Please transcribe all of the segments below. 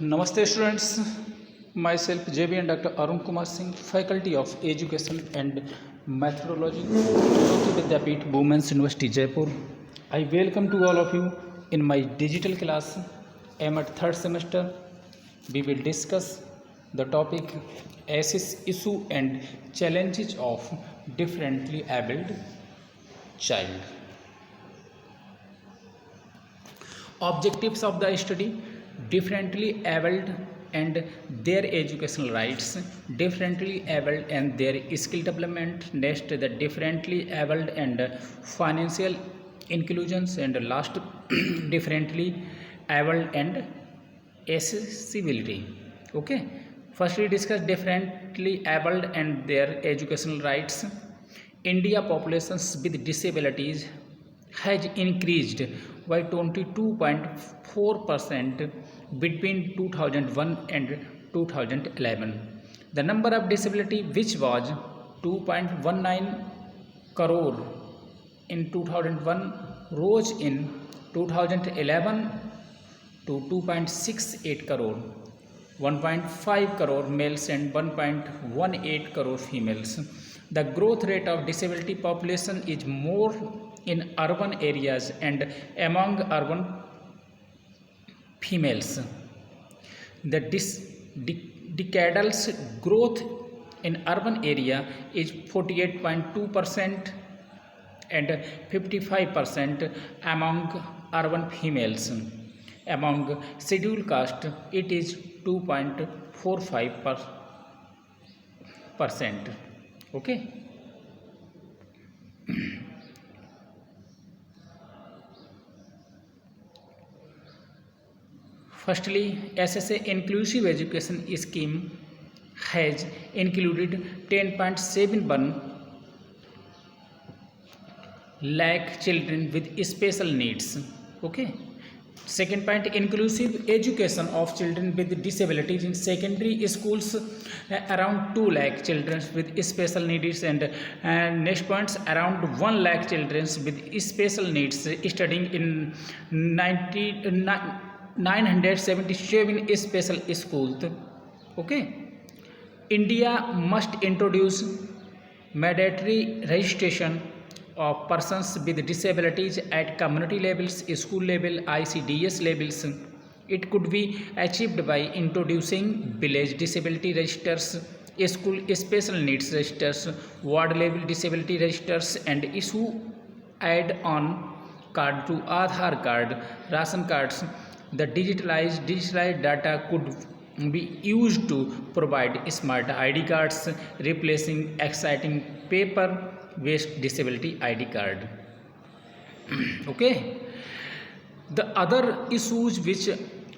Namaste students, myself JB and Dr. Arun Kumar Singh, Faculty of Education and Methodology, Jyoti Vidyapeeth, Women's University, Jaipur. I welcome to all of you in my digital class. I am at third semester. We will discuss the topic access issue and challenges of differently abled child. Objectives of the study: differently abled and their educational rights, differently abled and their skill development, next the differently abled and financial inclusions, and last differently abled and accessibility. Okay, first we discuss differently abled and their educational rights. India populations with disabilities has increased by 22.4% between 2001 and 2011. The number of disability, which was 2.19 crore in 2001, rose in 2011 to 2.68 crore, 1.5 crore males and 1.18 crore females. The growth rate of disability population is more in urban areas and among urban females. The decadal growth in urban area is 48.2% and 55% among urban females. Among scheduled caste, it is 2.45%. Okay. Firstly, SSA Inclusive Education Scheme has included 10.71 lakh children with special needs. Okay. Second point, inclusive education of children with disabilities in secondary schools, around 2 lakh children with special needs, and next points, around 1 lakh children with special needs studying in 977 special schools. Okay. India must introduce mandatory registration of persons with disabilities at community levels, school level, ICDS levels. It could be achieved by introducing village disability registers, school special needs registers, ward level disability registers, and issue add-on card to Aadhaar card, ration cards. The digitalized data could be used to provide smart ID cards, replacing exciting paper-based disability ID card. Okay. The other issues which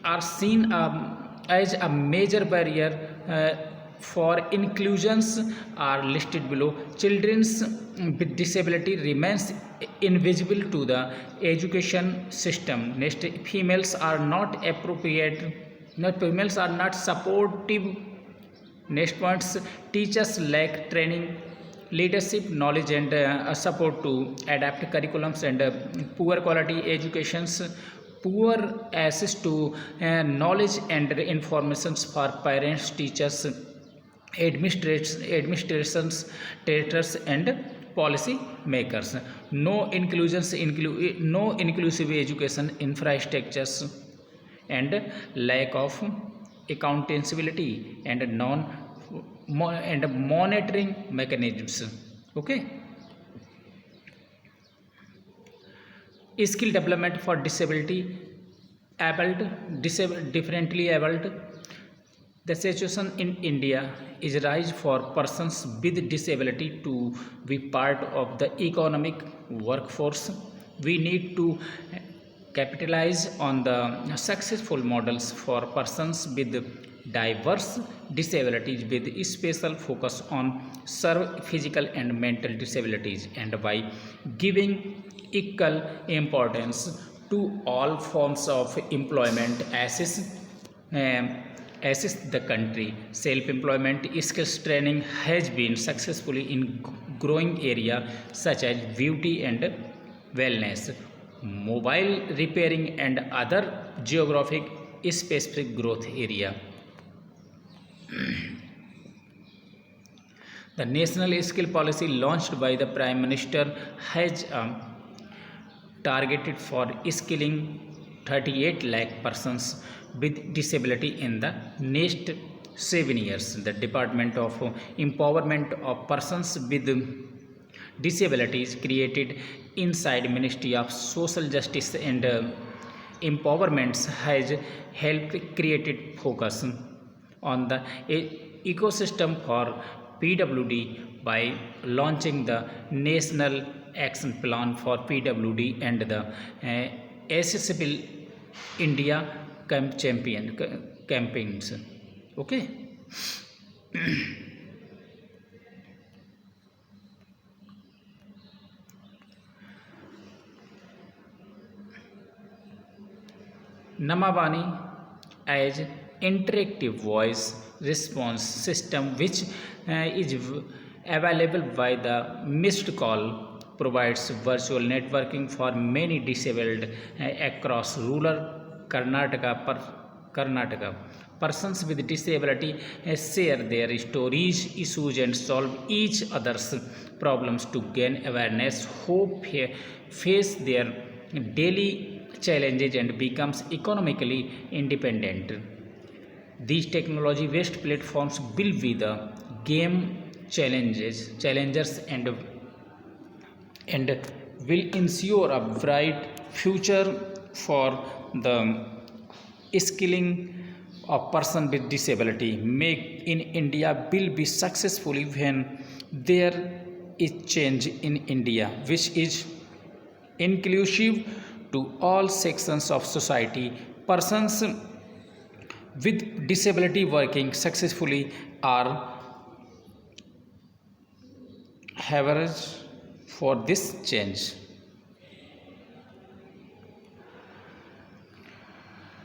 are seen as a major barrier for inclusions are listed below. Children's with disability remains invisible to the education system. Next, females are not appropriate. Females are not supportive. Next points, teachers lack training, leadership knowledge, and support to adapt curriculums, and poor quality educations, poor access to knowledge and informations for parents, teachers, administrations, traitors, and policy makers. No inclusive education infrastructures, and lack of accountability and monitoring mechanisms. Okay. Skill development for differently abled. The situation in India is rise for persons with disability to be part of the economic workforce. We need to capitalize on the successful models for persons with diverse disabilities with special focus on serve physical and mental disabilities, and by giving equal importance to all forms of employment, assist the country. Self-employment skills training has been successfully in growing area such as beauty and wellness, mobile repairing, and other geographic specific growth area. The National Skill Policy launched by the Prime Minister has targeted for skilling 38 lakh persons with disability in the next 7 years. The Department of Empowerment of Persons with Disabilities created inside Ministry of Social Justice and Empowerment has helped create focus on the ecosystem for PWD by launching the National Action Plan for PWD and the Accessible India campaigns. Okay. Namavani as interactive voice response system which is available by the missed call provides virtual networking for many disabled across rural Karnataka. Persons with disability share their stories, issues, and solve each other's problems to gain awareness, hope, face their daily challenges, and becomes economically independent. These technology-based platforms will be the game challengers, and will ensure a bright future for the skilling of person with disability. Make in India will be successfully when there is change in India, which is inclusive to all sections of society. Persons with disability working successfully are average for this change.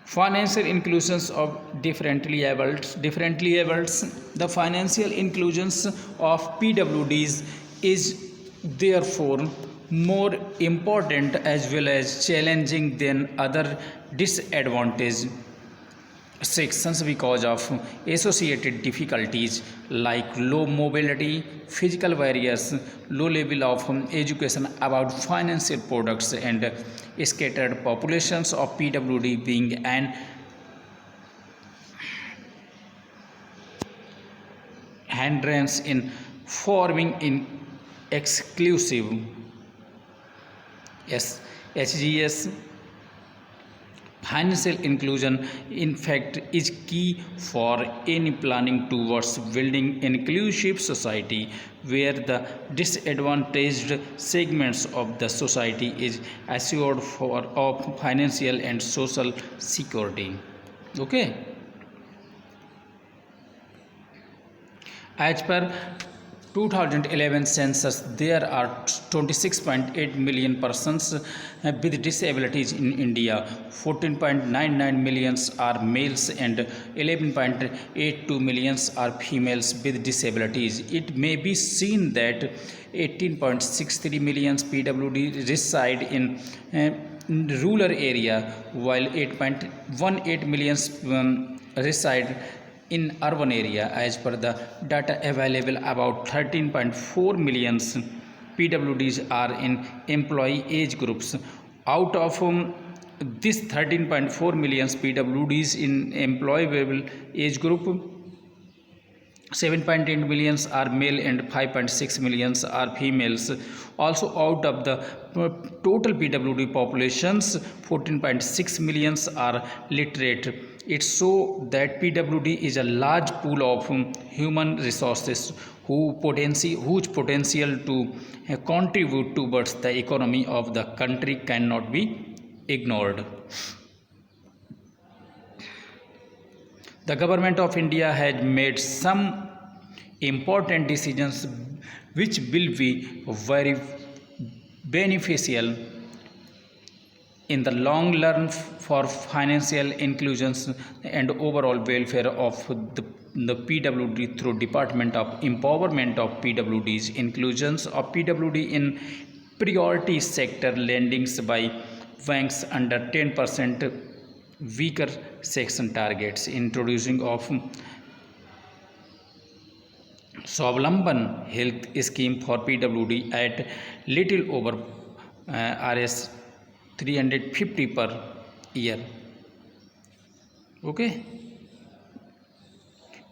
Financial inclusions of differently abled. The financial inclusions of PWDs is therefore more important as well as challenging than other disadvantaged sections because of associated difficulties like low mobility, physical barriers, low level of education about financial products, and scattered populations of PWD being an hindrance in forming in exclusive HGS. Financial inclusion, in fact, is key for any planning towards building inclusive society where the disadvantaged segments of the society is assured of financial and social security. Okay. As per 2011 census, there are 26.8 million persons with disabilities in India. 14.99 millions are males and 11.82 millions are females with disabilities. It may be seen that 18.63 millions PWD reside in rural area, while 8.18 millions reside in urban area. As per the data available, about 13.4 millions PWDs are in employee age groups. Out of this 13.4 millions PWDs in employable age group, 7.8 millions are male and 5.6 millions are females. Also, out of the total PWD populations, 14.6 millions are literate. It shows that PWD is a large pool of human resources whose potential to contribute towards the economy of the country cannot be ignored. The government of India has made some important decisions which will be very beneficial in the long run for financial inclusions and overall welfare of the PWD through Department of Empowerment of PWDs, inclusions of PWD in priority sector lendings by banks under 10% weaker section targets. Introducing of Swavlamban health scheme for PWD at little over Rs 350 per year. Okay.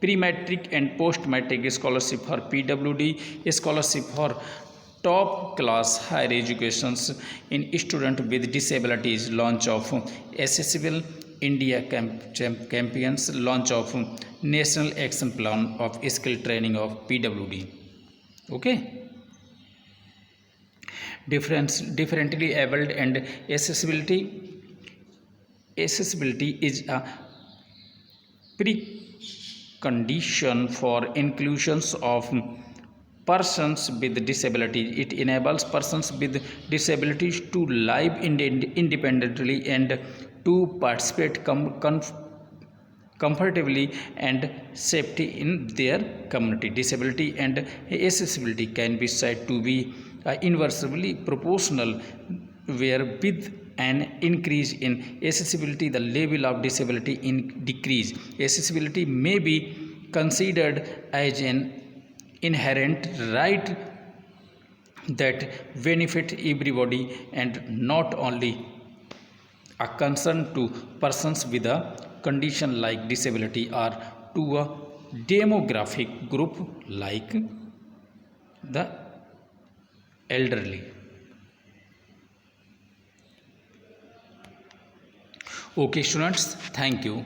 Pre-matric and post-matric scholarship for PWD, scholarship for top class higher educations in student with disabilities, launch of Accessible India Champions, launch of National Action Plan of Skill Training of PWD. Okay. Differently abled and accessibility. Accessibility is a precondition for inclusions of persons with disabilities. It enables persons with disabilities to live independently and to participate comfortably and safety in their community. Disability and accessibility can be said to be inversely proportional, where with an increase in accessibility the level of disability decrease. Accessibility may be considered as an inherent right that benefit everybody and not only a concern to persons with a condition like disability or to a demographic group like the elderly. Okay students, thank you.